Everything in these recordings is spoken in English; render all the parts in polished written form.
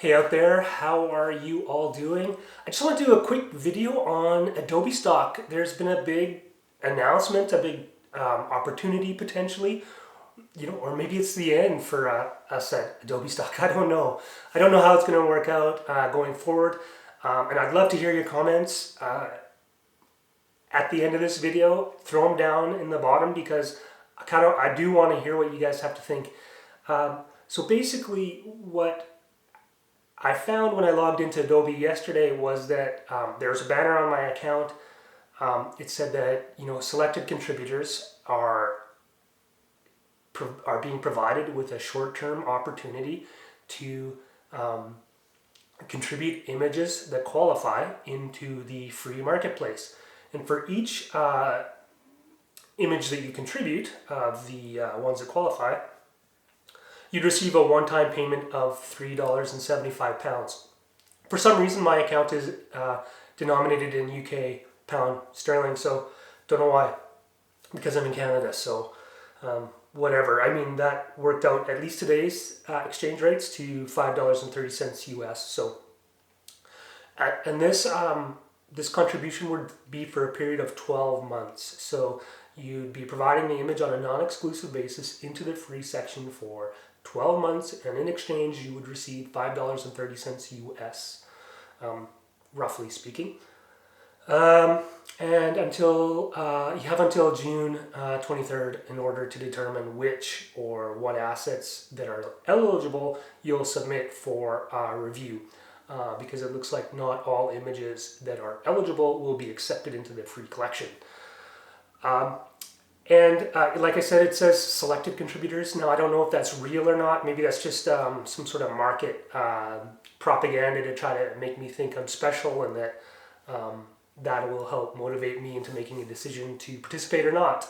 Hey out there, how are you all doing? I just want to do a quick video on Adobe Stock. There's been a big announcement, a big opportunity potentially, or maybe it's the end for us at Adobe Stock. I don't know. I don't know how it's going to work out going forward, and I'd love to hear your comments at the end of this video. Throw them down in the bottom because I do want to hear what you guys have to think. So basically, what I found when I logged into Adobe yesterday was that there was a banner on my account. It said that selected contributors are being provided with a short-term opportunity to contribute images that qualify into the free marketplace. And for each image that you contribute, of the ones that qualify, you'd receive a one-time payment of £3.75. For some reason, my account is denominated in UK pound sterling, so don't know why, because I'm in Canada, so whatever. I mean, that worked out, at least today's exchange rates, to $5.30 US. So, and this contribution would be for a period of 12 months. So you'd be providing the image on a non-exclusive basis into the free section for 12 months, and in exchange you would receive $5.30 US, roughly speaking. And until you have until June 23rd in order to determine which or what assets that are eligible you'll submit for review, because it looks like not all images that are eligible will be accepted into the free collection. And like I said, it says selected contributors. Now, I don't know if that's real or not. Maybe that's just some sort of market propaganda to try to make me think I'm special, and that that will help motivate me into making a decision to participate or not.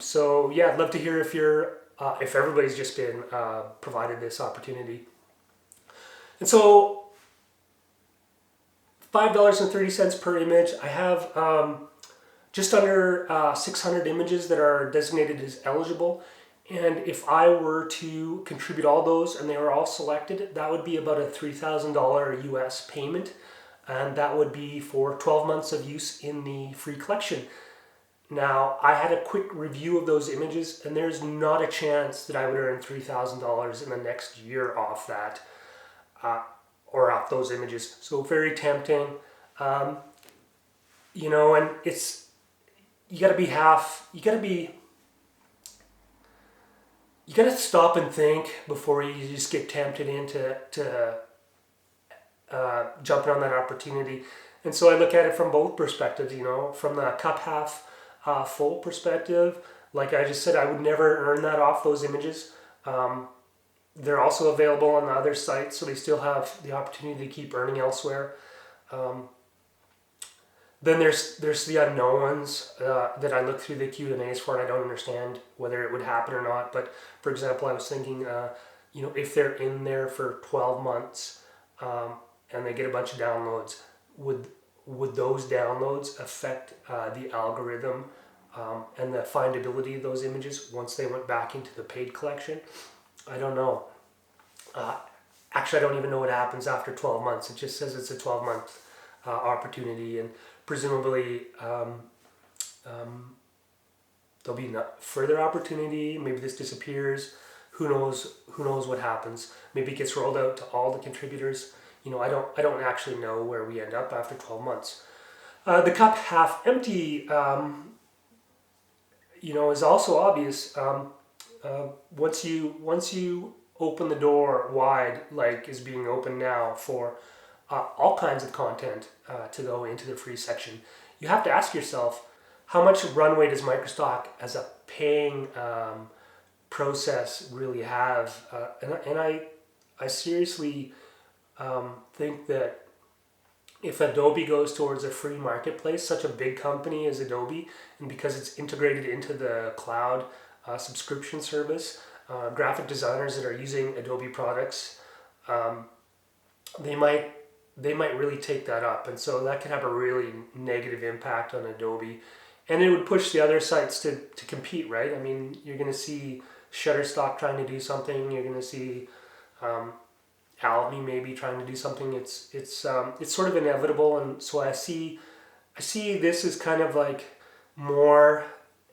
So yeah, I'd love to hear if everybody's just been provided this opportunity. And so $5.30 per image. I have just under 600 images that are designated as eligible, and if I were to contribute all those and they were all selected, that would be about a $3,000 US payment, and that would be for 12 months of use in the free collection. Now, I had a quick review of those images, and there's not a chance that I would earn $3,000 in the next year off that, or off those images. So very tempting, and it's, you gotta stop and think before you just get tempted into jumping on that opportunity. And so I look at it from both perspectives, from the cup half full perspective. Like I just said, I would never earn that off those images. They're also available on the other sites, so they still have the opportunity to keep earning elsewhere. Then there's the unknowns that I look through the Q&As for, and I don't understand whether it would happen or not. But for example, I was thinking, if they're in there for 12 months and they get a bunch of downloads, would those downloads affect the algorithm and the findability of those images once they went back into the paid collection? I don't know. Actually, I don't even know what happens after 12 months. It just says it's a 12-month opportunity, and presumably there'll be further opportunity. Maybe this disappears. Who knows what happens? Maybe it gets rolled out to all the contributors. I don't actually know where we end up after 12 months. The cup half empty, is also obvious. Once you open the door wide, like is being opened now for all kinds of content to go into the free section, you have to ask yourself, how much runway does microstock as a paying process really have? And I seriously think that if Adobe goes towards a free marketplace, such a big company as Adobe, and because it's integrated into the cloud subscription service, graphic designers that are using Adobe products, they might really take that up, and so that can have a really negative impact on Adobe, and it would push the other sites to compete, right? I mean, you're going to see Shutterstock trying to do something. You're going to see Alchemy maybe trying to do something. It's sort of inevitable, and so I see this as kind of like more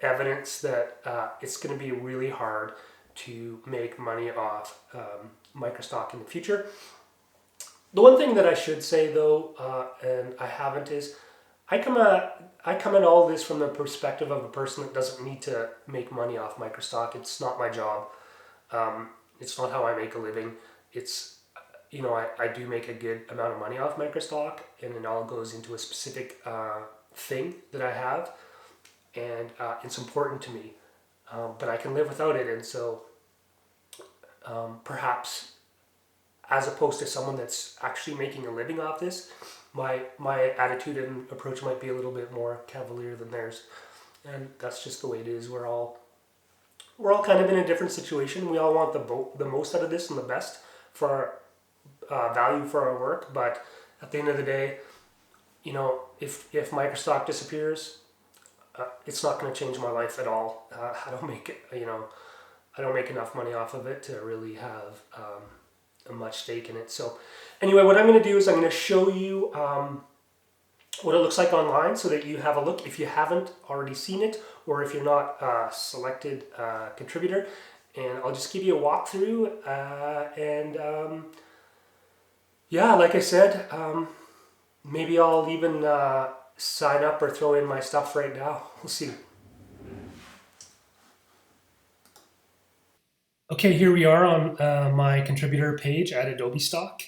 evidence that it's going to be really hard to make money off microstock in the future. The one thing that I should say though, and I haven't, is I come at all this from the perspective of a person that doesn't need to make money off microstock. It's not my job. It's not how I make a living. It's, I do make a good amount of money off microstock, and it all goes into a specific thing that I have, and it's important to me. But I can live without it, and so perhaps as opposed to someone that's actually making a living off this, my attitude and approach might be a little bit more cavalier than theirs, and that's just the way it is. We're all kind of in a different situation. We all want the most out of this and the best for our value for our work, but at the end of the day, if microstock disappears, it's not going to change my life at all. I don't make it, I don't make enough money off of it to really have a much stake in it. So anyway, what I'm going to do is I'm going to show you what it looks like online so that you have a look if you haven't already seen it, or if you're not a selected contributor. And I'll just give you a walkthrough. Yeah, like I said, maybe I'll even sign up or throw in my stuff right now. We'll see. Okay, here we are on my contributor page at Adobe Stock.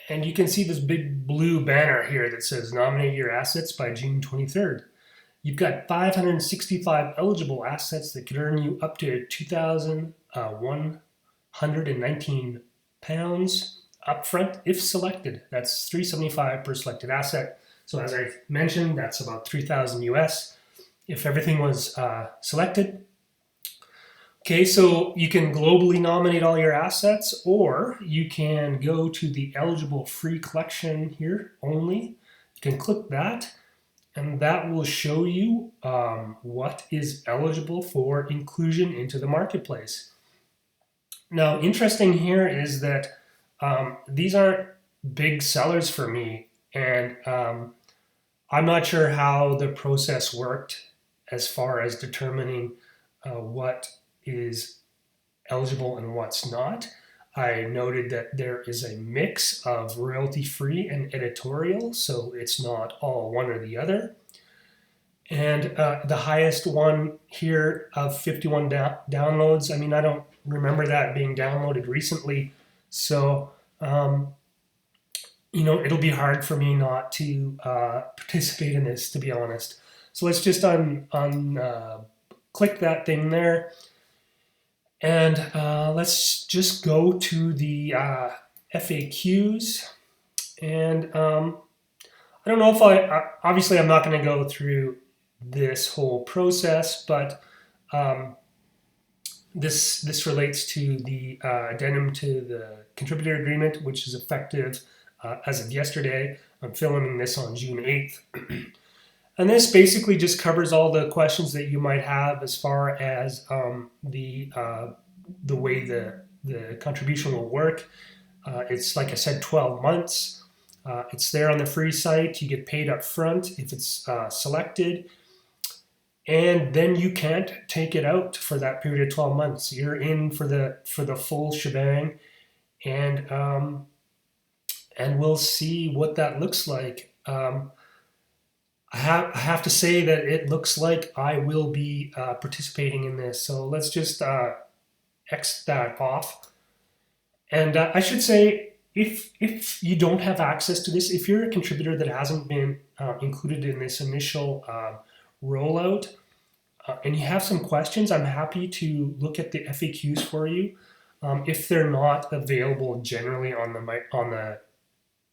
And you can see this big blue banner here that says nominate your assets by June 23rd. You've got 565 eligible assets that could earn you up to £2,119 upfront if selected. That's $375 per selected asset. So as I mentioned, that's about 3,000 US if everything was selected. Okay, so you can globally nominate all your assets, or you can go to the eligible free collection here only. You can click that, and that will show you what is eligible for inclusion into the marketplace. Now, interesting here is that these aren't big sellers for me, and I'm not sure how the process worked as far as determining what is eligible and what's not. I noted that there is a mix of royalty-free and editorial, so it's not all one or the other. And the highest one here of 51 downloads, I mean, I don't remember that being downloaded recently, so it'll be hard for me not to participate in this, to be honest. So let's just click that thing there. And let's just go to the FAQs. And I don't know if obviously I'm not going to go through this whole process, but this relates to the addendum to the contributor agreement, which is effective as of yesterday. I'm filming this on June 8th. And this basically just covers all the questions that you might have as far as the way the contribution will work. It's, like I said, 12 months. It's there on the free site. You get paid up front if it's selected. And then you can't take it out for that period of 12 months. You're in for the full shebang. And we'll see what that looks like. I have to say that it looks like I will be participating in this. So let's just X that off. And I should say, if you don't have access to this, if you're a contributor that hasn't been included in this initial rollout, and you have some questions, I'm happy to look at the FAQs for you. If they're not available generally on the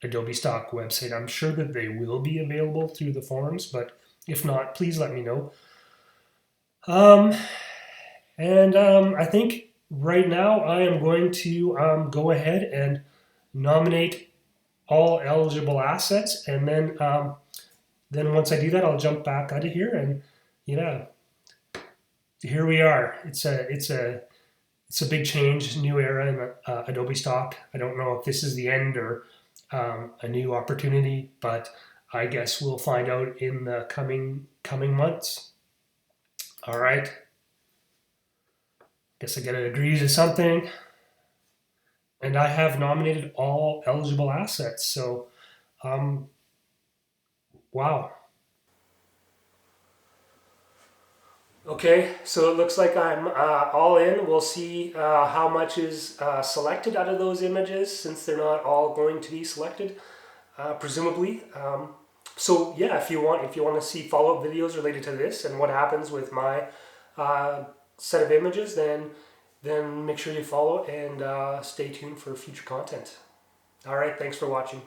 Adobe Stock website, I'm sure that they will be available through the forums, but if not, please let me know. I think right now I am going to go ahead and nominate all eligible assets, and then once I do that, I'll jump back out of here, and yeah, here we are. It's a it's a big change, new era in Adobe Stock. I don't know if this is the end or a new opportunity, but I guess we'll find out in the coming months. All right. Guess I gotta agree to something. And I have nominated all eligible assets. So, um, wow. Okay, so it looks like I'm all in. We'll see how much is selected out of those images since they're not all going to be selected, presumably. So yeah, if you want to see follow-up videos related to this and what happens with my uh, set of images, then make sure you follow and stay tuned for future content. All right, thanks for watching.